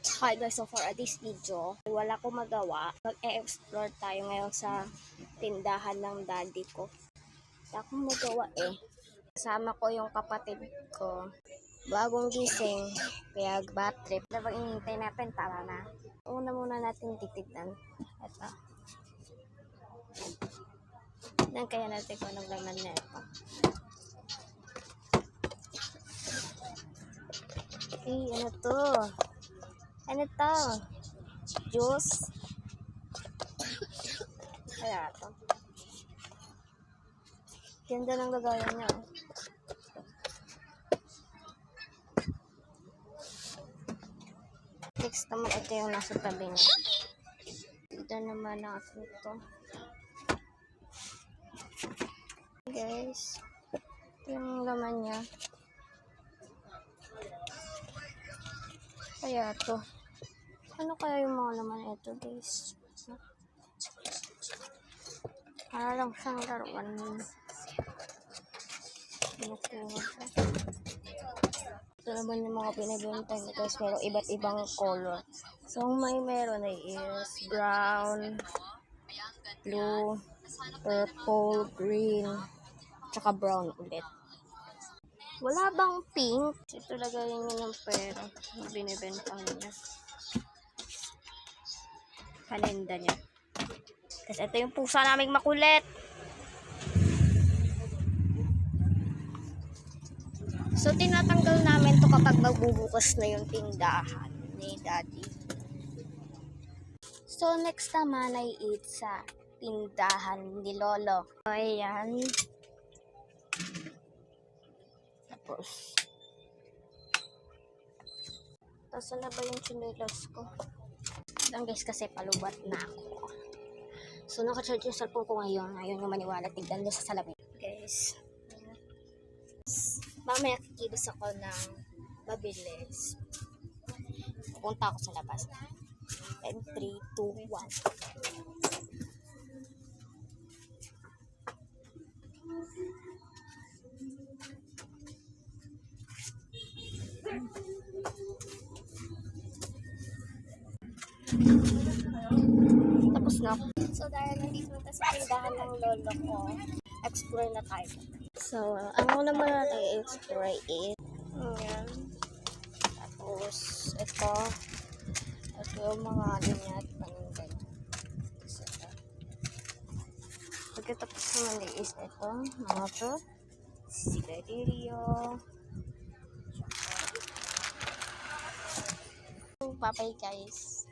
Hi guys, so for this video, wala ko magawa. Mag-e-explore tayo ngayon sa tindahan ng daddy ko. Wala akong magawa eh. Kasama ko yung kapatid ko. Bagong gising, kaya bad trip. Diba inintay natin, tara na. Una muna natin titignan. Ito. Tignan kaya natin kung anong laman na ito. Ano to? Ano to? Juice? Kaya to. Ganda ng lagayan niya. Next naman, ito yung nasa tabi niya. Ito naman natin ito. Guys, ito yung laman niya. Kaya to. Ano kaya yung mga laman ito, guys? Para lang siyang laruan. Pinukuha siya. Ito naman yung mga pinibenta niya, guys. Merong iba't ibang color. So, meron ay is brown, blue, purple, green, tsaka brown ulit. Wala bang pink? Ito lagayin niya ng pera. Binibenta niya. Kalenda niya. Kasi ito yung pusa naming makulit. So, tinatanggal namin to kapag magbubukas na yung tindahan ni daddy. So, next naman ay it's sa tindahan ni lolo. So, ayan. Tapos na ba yung chinelas ko? Lang guys, kasi palubat na ako. So, naka-charge yung cellphone ko ngayon. Ayaw nyo maniwala. Tignan nyo sa salamin. Guys. Mamaya kikilos ako ng mabilis. Pupunta ako sa labas. And 3, 2, 1. Tapos na. So, dahil nandito na sa tindahan ng lolo ko, explore na tayo. So, ang una muna natin i-explore is ayan. Tapos, ito yung mga niya at paninggan. So, pagkatapos naman is ito, mga to, sigarilyo, papay guys.